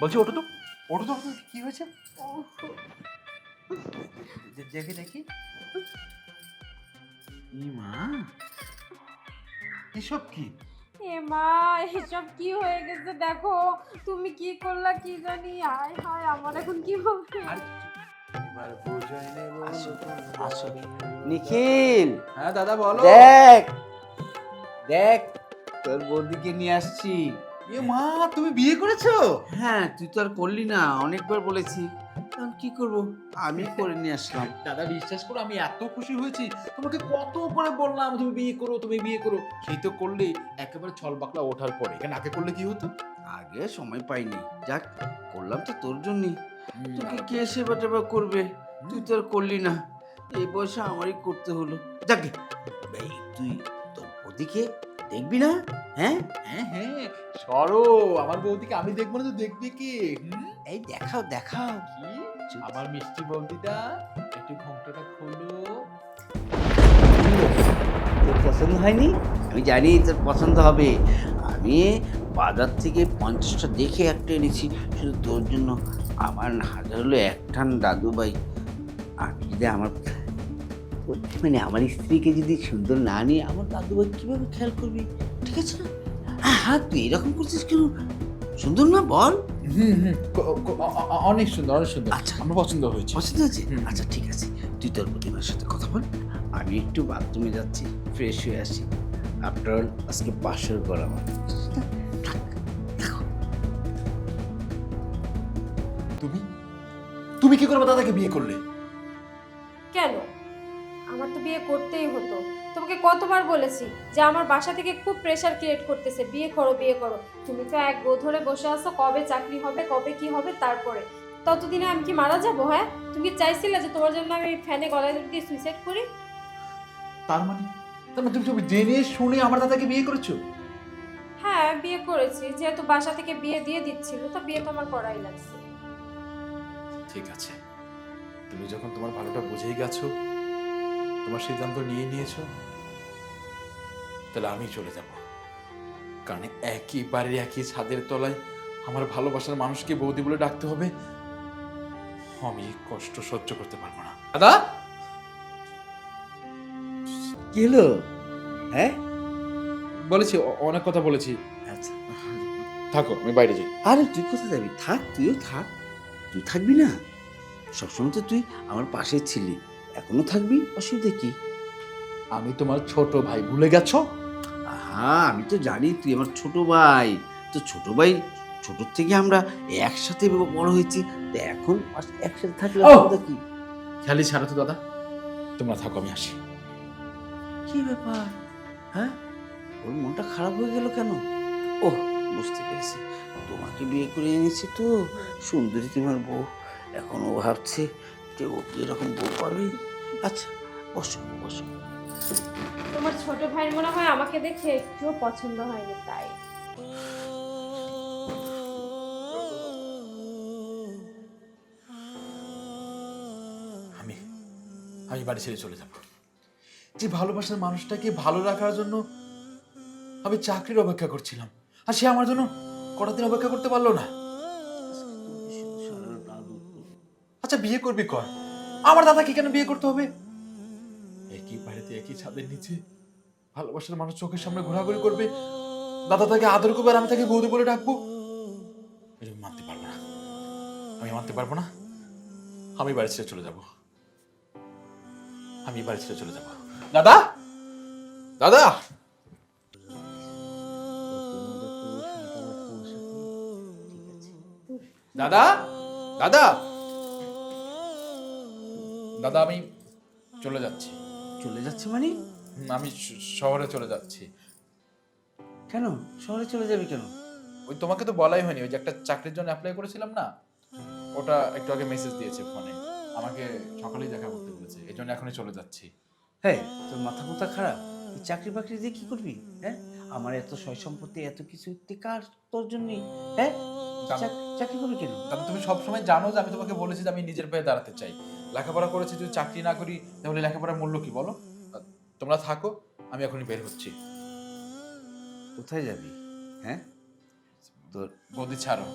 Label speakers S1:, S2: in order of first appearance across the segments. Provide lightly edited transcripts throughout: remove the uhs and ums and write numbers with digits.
S1: বলছি ওঠো তো, ওঠো তো, কি হয়েছে? দেখি দেখি। মা, এসব কি?
S2: এ মা, এসব কি হয়ে গেছে দেখো। তুমি কি করলা কি জানি। হায় হায়, আমার এখন কি হবে?
S3: আসো নিখিল।
S1: হ্যাঁ দাদা বলো।
S3: দেখ দেখ, তোর বৌদিকে নিয়ে আসছি।
S1: এ মা, তুমি বিয়ে করেছো?
S3: হ্যাঁ, তুই তো আর করলি না, অনেকবার বলেছি। এখন কি করব, আমি করে নিয়ে আসলাম।
S1: দাদা বিশ্বাস করো, আমি এত খুশি হয়েছি। তোমাকে কত করে বললাম তুমি বিয়ে করো, তুমি বিয়ে করো, সেই তো করলে। একেবারে ছল বাকলা ওঠার পরে, এখানে আগে করলে কি হতো?
S3: আগে সময় পাইনি, যাক করলাম তো তোর জন্যই। তোকে কে সেবা টেবা করবে, তুই তো আর করলি না, এই বয়সে আমারই করতে হলো। যাক গে, এই তুই তোর বৌদিকে দেখবি না? হ্যাঁ
S1: হ্যাঁ হ্যাঁ, সরো। আমার বৌদিকে আমি দেখবো না তো দেখবে কে?
S3: এই দেখাও দেখাও।
S1: কি আমার মিষ্টি বৌদিটা, একটু ঘোমটাটা খোলো।
S3: তোর পছন্দ হয়নি? আমি জানি তোর পছন্দ হবে। আমি বাজার থেকে 50টা দেখে একটা এনেছি শুধু তোর জন্য। আমার হাজার হলো একটান দাদুভাই। আমি যদি আমার মানে আমার স্ত্রীকে যদি সুন্দর না নিয়ে আমার দাদুভাই কীভাবে খেয়াল করবি? ঠিক আছে না? হ্যাঁ হ্যাঁ, তুই এরকম করছিস কেন? সুন্দর না বল?
S1: হুম হুম, অনেক সুন্দর, অনেক সুন্দর।
S3: আচ্ছা।
S1: আমার পছন্দ হয়েছে।
S3: পছন্দ হয়েছে?
S1: হুম।
S3: আচ্ছা ঠিক আছে, তুই তোর প্রতিমার সাথে কথা বল, আমি একটু বাথরুমে যাচ্ছি, ফ্রেশ হয়ে আসি। আফটার অল আজকে বাসর করা আমার।
S1: তুমি তুমি কি করে দাদাকে বিয়ে করলে?
S2: কেন? আমার তো বিয়ে করতেই হতো। তোমাকে কতবার বলেছি যে আমার বাসা থেকে খুব প্রেসার ক্রিয়েট করতেছে, বিয়ে করো বিয়ে করো। তুমি তো এক গো ধরে বসে আছো, কবে চাকরি হবে, কবে কি হবে। তারপরে ততদিনে আমি কি মারা যাবো? হ্যাঁ, তুমি কি চাইছিলে যে তোমার জন্য আমি ফ্যানে গলায় দড়ি দিয়ে সুইসাইড করি?
S1: তার মানে তুমি জেনে শুনে আমার দাদাকে বিয়ে করেছো?
S2: হ্যাঁ, বিয়ে করেছি, যেহেতু বাসা থেকে বিয়ে দিয়ে দিচ্ছিল, তো বিয়ে তো আমার করাই লাগছে।
S1: ঠিক আছে, তুমি যখন তোমার ভালোটা বুঝেই গেছো, তোমার সিদ্ধান্ত নিয়ে নিয়েছো, তাহলে আমি চলে যাব। কারণ একই বাড়ির একই ছাদের তলায় আমার ভালোবাসার মানুষকে বৌদি বলে ডাকতে হবে, আমি কষ্ট সহ্য করতে পারবো না। দাদা,
S3: কি হলো? হ্যাঁ
S1: বলেছি, অনেক কথা বলেছি।
S3: আচ্ছা,
S1: থাকো, আমি বাইরে যাই।
S3: আরে তুই কোথায় যাবি? থাক, তুইও থাক। তুই থাকবি না? সবসময় তো তুই আমার পাশে ছিলি, এখনো থাকবি, অসুবিধা কি?
S1: আমি তোমার ছোট ভাই, ভুলে গেছো?
S3: হ্যাঁ আমি তো জানি তুই আমার ছোট ভাই। তো ছোট ভাই, ছোটোর থেকে আমরা একসাথে বড় হয়েছি, তো এখন একসাথে থাকলে অসুবিধা কি?
S1: খেয়ালি ছাড়ো তো দাদা, তোমরা থাকো, আমি আসি।
S3: কি ব্যাপার? হ্যাঁ, ওর মনটা খারাপ হয়ে গেল কেন? ওহ, বুঝতে পেরেছি, তোমাকে বিয়ে করে এনেছি তো, সুন্দরী তোমার বউ। এখন ও ভাবছে যে ও কি এরকম বউ পাবে। আচ্ছা, বসো বসো।
S2: তোমার ছোট ভাই মনে হয় আমাকে দেখে একটুও পছন্দ হয়নি, তাই।
S1: আমি আমি বাড়ি ছেড়ে চলে যাব। যে ভালোবাসার মানুষটাকে ভালো রাখার জন্য আমি চাকরির অপেক্ষা করছিলাম, আর সে আমার জন্য কটা দিন অপেক্ষা করতে পারলো না। আচ্ছা বিয়ে করবি কর, আমার দাদাকে কেন বিয়ে করতে হবে? একই বাড়িতে একই ছাদের নিচে ভালোবাসার মানুষ চোখের সামনে ঘোরাঘুরি করবে, দাদা তাকে আদর করবে আর আমি তাকে বৌদি বলে ডাকবো। এটা মানতে পারবো না, আমি মানতে পারবো না। আমি বাড়ি ছেড়ে চলে যাব, আমি বাড়ি ছেড়ে চলে যাব। দাদা, দাদা, দাদা, দাদা, দাদা, আমি চলে যাচ্ছি।
S3: চলে যাচ্ছে মানে?
S1: আমি শহরে চলে যাচ্ছি।
S3: কেন শহরে চলে যাবে কেন?
S1: ওই তোমাকে তো বলাই হয়নি, ওই যে একটা চাকরির জন্য অ্যাপ্লাই করেছিলাম না, ওটা একটু আগে মেসেজ দিয়েছে ফোনে, আমাকে সকালেই দেখা করতে বলেছে, এই জন্য এখনই চলে যাচ্ছি।
S3: হ্যাঁ, তোর মাথা মুথা খারাপ? এই চাকরি বাকরি দিয়ে কি করবি? হ্যাঁ, আমার এত সয় সম্পত্তি এত কিছু কার তোর জন্যই? হ্যাঁ, চাকরি করবি কেন?
S1: দাদা তুমি সবসময় জানো যে আমি তোমাকে বলেছি যে আমি নিজের পায়ে দাঁড়াতে চাই। লেখাপড়া করেছি, যদি চাকরি না করি তাহলে লেখাপড়ার মূল্য কি বলো? তোমরা থাকো, আমি এখনই বের হচ্ছি।
S3: কোথায় যাবি? হ্যাঁ, তোর
S1: বৌদি ছাড়ো,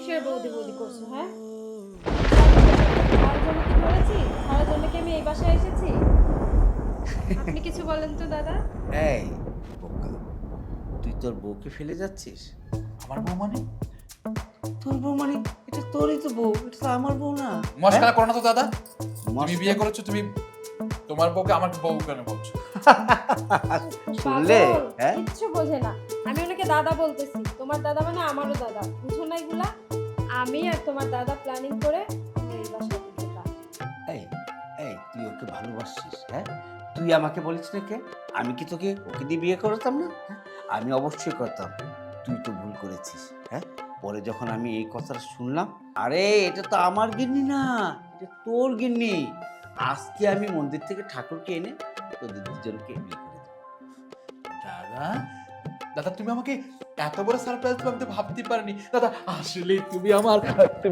S2: কিসের বৌদি বৌদি করছো? হ্যাঁ, তার জন্য কি করেছি? তার জন্য কি আমি এই বাসায় এসেছি? আপনি কিছু বলেন তো দাদা।
S3: এই বোকা, তুই তোর বউকে ফেলে যাচ্ছিস?
S1: আমার বউ মানে?
S3: তোর বউ মানে এটা তোরই তো বউ, এটা তো আমার বউ না।
S1: মস্কারা করো না তো দাদা। তুমি
S3: মস্কারা-
S1: বিয়ে করেছো, তুমি তোমার বউকে আমার বউ কেন বলছো?
S3: শুনলে?
S2: পাগল,
S3: হ্যাঁ,
S2: কিচ্ছু বোঝে না। আমি ওনাকে দাদা বলতেছি, তোমার দাদা মানে আমারও দাদা, বুঝো না এগুলা? আমি আর তোমার দাদা প্ল্যানিং করে এই বাসায় ঢুকলাম।
S3: এই এই তুই ওকে ভালোবাসছিস? হ্যাঁ, তুই আমাকে বলিস না কে? আমি কি তোকে ওকে দিয়ে বিয়ে করতাম না? হ্যাঁ? আমি অবশ্যই করতাম। তুই তো ভুল করেছিস। হ্যাঁ, পরে যখন আমি এই কথাটা শুনলাম, আরে এটা তো আমার গিন্নি না, এটা তোর গিন্নি। আজকে আমি মন্দির থেকে ঠাকুরকে এনে তোদের দুজনকে বিয়ে করে দেবো।
S1: দাদা, দাদা তুমি আমাকে এত বড় সারপ্রাইজ দিবে আমি তো ভাবতে পারিনি। দাদা আসলে তুমি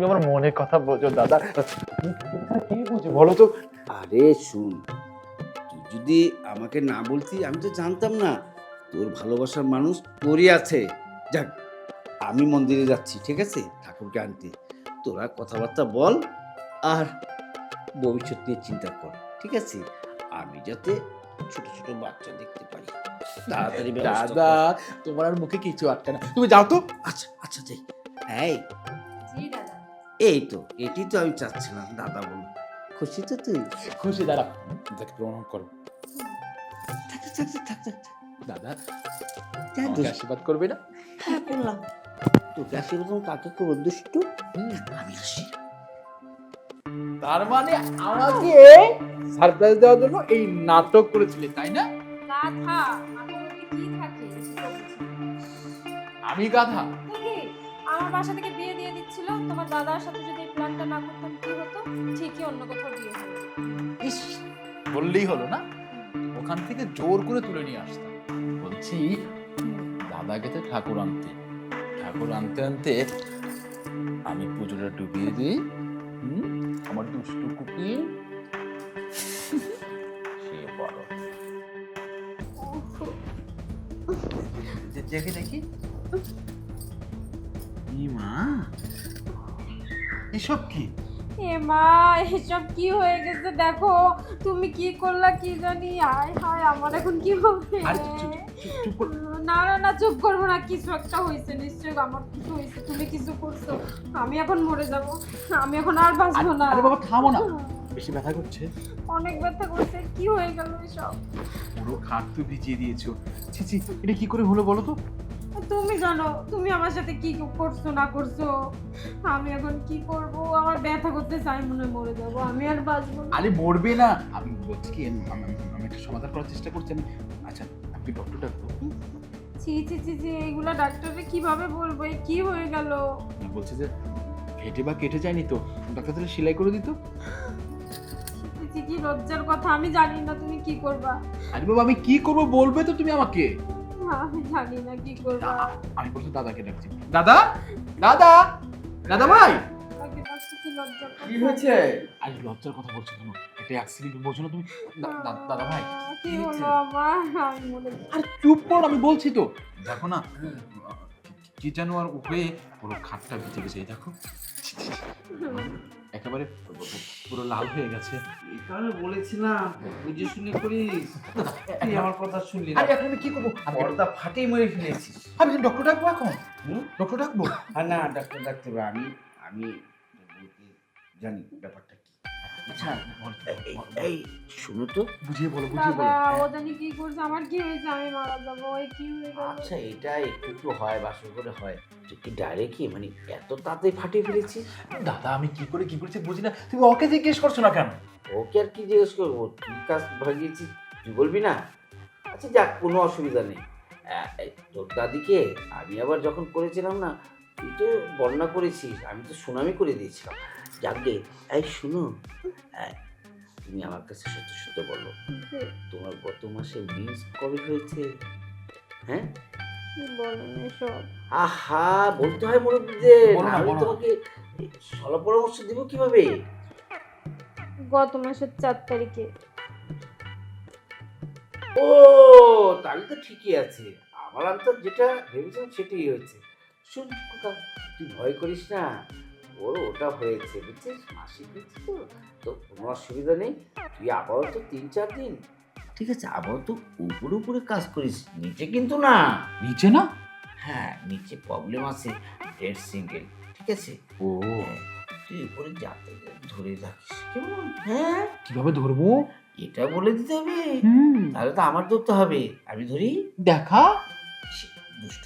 S1: আমার মনের কথা বোঝো দাদা। কি বুঝো বলো তো?
S3: আরে শুন, তুই যদি আমাকে না বলতি আমি তো জানতাম না তোর ভালোবাসার মানুষ তোরই আছে। যাক, আমি মন্দিরে যাচ্ছি, ঠিক আছে, ঠাকুরকে আনতে। তোরা কথাবার্তা বল আর ভবিষ্যৎ নিয়ে চিন্তা কর, ঠিক আছে? আমি যাতে ছোট ছোট বাচ্চা দেখতে পারি, তাড়াতাড়ি ব্যবস্থা কর।
S1: দাদা তোমার আর মুখে কিছু আটকে না, তুমি যাও তো।
S3: আচ্ছা আচ্ছা যাই। এই
S2: জি দাদা।
S3: এই তো, এটি তো আমি চাচ্ছিলাম দাদা বল। খুশি তো তুই?
S1: খুশি দাদা, তাকে প্রণাম করো।
S3: থাক থাক থাক থাক থাক।
S1: দাদা
S3: যা
S1: আমাকে
S3: দুষ্টু।
S1: আশীর্বাদ করবে না?
S3: হ্যাঁ করলাম। তোকে আশীর্বাদ কাকে করবো দুষ্টু? আমি আসি।
S1: তার মানে আমাকে সারপ্রাইজ দেওয়ার জন্য এই নাটক করেছিলে, তাই না?
S2: গাধা, আমার মধ্যে কি থাকে?
S1: আমি গাধা?
S2: দেখি, আমার বাসা থেকে বিয়ে দিয়ে দিচ্ছিল, তোমার দাদার সাথে যদি এই প্ল্যানটা না করতাম কি হতো? ঠিকই অন্য কোথাও বিয়ে হতো।
S1: ইস, বললেই হলো না, ওখান থেকে জোর করে তুলে নিয়ে আসতাম। বলছি দাদা গেছে ঠাকুর আনতে, ঠাকুর আনতে আনতে আমি পুজোটা ডুবিয়ে দিই। আমার দুষ্টু কুকি সে বড়।
S3: দেখি দেখি। ই মা, এসব কি?
S2: এ মা, এসব কি হয়ে গেছে দেখো, তুমি কি করলা কি জানি। হায় হায়, আমার এখন কি হবে?
S1: আরে চুপ, চুপ কর।
S2: না না না, চুপ করবো না, কিছু একটা হয়েছে নিশ্চয়ই, আমার কিছু হয়েছে, তুমি কিছু করছো। আমি এখন মরে যাব, আমি এখন আর বাঁচবো না।
S1: আরে বাবা থামো না, বেশি ব্যথা করছে?
S2: অনেক ব্যথা করছে, কি হয়ে গেল এসব?
S1: পুরো খাট তো ভিজিয়ে দিয়েছো। ছি ছি, এটা কি করে হলো বলো তো?
S2: তুমি জানো তুমি আমার সাথে কি করছো না করছো। আমি এখন কি করব? আমার ব্যথা করতে চাই, মনে হয় মরে যাবো, আমি আর বাঁচবো না।
S1: আরে মরবে না, আমি বলছি কি আমি একটা সমাধান করার চেষ্টা করছি আমি। আচ্ছা আপনি ডক্টর ডাকবো?
S2: ছি ছি ছি ছি, এইগুলা ডাক্তারকে কিভাবে বলবো? এ কি হয়ে গেল?
S1: আমি বলছি যে কেটে বা কেটে যায়নি তো, ডাক্তার তাহলে সেলাই করে দিত।
S2: ছি ছি, কি লজ্জার কথা, আমি জানি না তুমি কি করবা।
S1: আরে বাবা আমি কি করবো বলবে তো তুমি আমাকে।
S2: আমি জানি না কি করবা।
S1: আমি বলছি দাদাকে ডাকছি। দাদা, দাদা, দাদা ভাই।
S2: আমাকে ডাকছো, কি লজ্জার কথা।
S3: কি হয়েছে?
S1: আরে লজ্জার কথা বলছো কেন? এটা অ্যাক্সিডেন্ট বলছো না তুমি? দাদা ভাই
S2: কি
S3: কি হয়েছে?
S2: হলো আমার? আমি মনে
S1: আরে চুপ করো, আমি বলছি তো। দেখো না কি যেন আর হয়ে পুরো খাটটা ভিজে গেছে, এই দেখো একেবারে পুরো লাল হয়ে গেছে।
S3: এই কারণে বলেছিলাম বুঝে শুনে করিস। তুই আমার কথা শুনলি না।
S1: আরে এখন আমি কি করবো?
S3: পর্দা ফাটিয়ে মেরে ফেলেছিস।
S1: আমি ডক্টর ডাকবো এখন?
S3: হুম?
S1: ডক্টর ডাকবো?
S3: আর না, ডাক্তার ডাকতে হবে। আমি আমি বলতে জানি ব্যাপারটা কি। আচ্ছা এই শোনো তো।
S1: বুঝিয়ে বলো, বুঝিয়ে
S2: দাদা,
S1: বলো।
S2: ও জানি কি করছে, আমার কি হয়েছে, আমি মারা যাবো, ওই কি হয়ে গেল?
S3: আচ্ছা এটা একটু একটু হয়, বাসর করে হয়। তুই কি ডাইরেক্ট কি মানে এত তাড়াতাড়ি ফাটিয়ে ফেলেছিস?
S1: দাদা আমি কি করে কি করেছি বুঝি না, তুমি ওকে জিজ্ঞেস করছো না কেন?
S3: ওকে আর কি জিজ্ঞেস করবো? তুই কাজ ভাগিয়েছিস, তুই বলবি না? আচ্ছা যাক, কোনো অসুবিধা নেই। এই তোর দাদিকে আমি আবার যখন করেছিলাম না, তুই তো বর্ণনা করেছিস, আমি তো সুনামি করে দিয়েছিলাম। যাকে এই শুনো, তুমি আমার কাছে সত্য সত্য বলো, তোমার গত মাসে বীজ কবে হয়েছে? হ্যাঁ
S2: কি বলেন এসব?
S3: আহা, বলতে হয় মুরব্বীদের,
S1: বলো না,
S3: আমি
S1: বলো না।
S3: তোমাকে সলা পরামর্শ দিব কিভাবে?
S2: গত মাসের 4 তারিখে।
S3: ও তাহলে তো ঠিকই আছে, আমার আনসার যেটা ভেবেছিলাম সেটাই হয়েছে। শুন খোকা, তুই ভয় করিস না, ওর ওটা হয়েছে বুঝছিস, মাসিক হয়েছে তো, তো কোনো অসুবিধা নেই। তুই আপাতত 3-4 দিন ঠিক আছে, আপাতত উপরে উপরে কাজ করিস, নিচে কিন্তু না।
S1: নিচে না?
S3: হ্যাঁ, নিচে প্রবলেম আছে, ডেড সিঙ্গেল, ঠিক আছে।
S1: ও,
S3: তুই উপরে যাতে ধরে থাকিস কেমন? হ্যাঁ,
S1: কিভাবে ধরবো?
S3: এটা বলে দিতে হবে,
S1: হুম,
S3: তাহলে তো আমার ধরতে হবে। আমি ধরি?
S1: দেখা।
S3: ছি, দুষ্ট,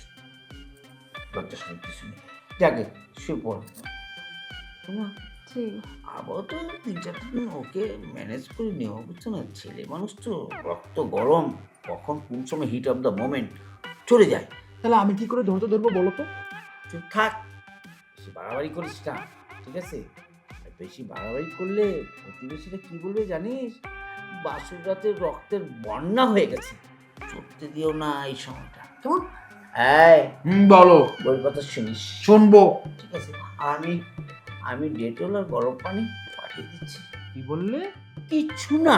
S3: লজ্জা শোনার কিছু নেই। যাকে শুয়ে পড়। তোমার
S2: ঠিক।
S3: আপাতত 3-4 দিন ওকে ম্যানেজ করে নেওয়া, বুঝছো না, ছেলে মানুষ তো, রক্ত গরম, কখন কোন সময় হিট অফ দ্য মোমেন্ট চলে যায়।
S1: তাহলে আমি কি করে ধরবো বলো তো?
S3: চুপ থাক, বেশি বাড়াবাড়ি করিস না, ঠিক আছে। আর বেশি বাড়াবাড়ি করলে প্রতিবেশীরা কি বলবে জানিস? বাসুর রাতে রক্তের বন্যা হয়ে গেছে, চলতে দিও না এই সময়টা, কেমন? এই
S1: বলো।
S3: ওই কথা শুনিস,
S1: শুনবো।
S3: ঠিক আছে। আমি আমি ডেটল আর গরম পানি পাঠিয়ে দিচ্ছি।
S1: কি বললে?
S3: কিচ্ছু না।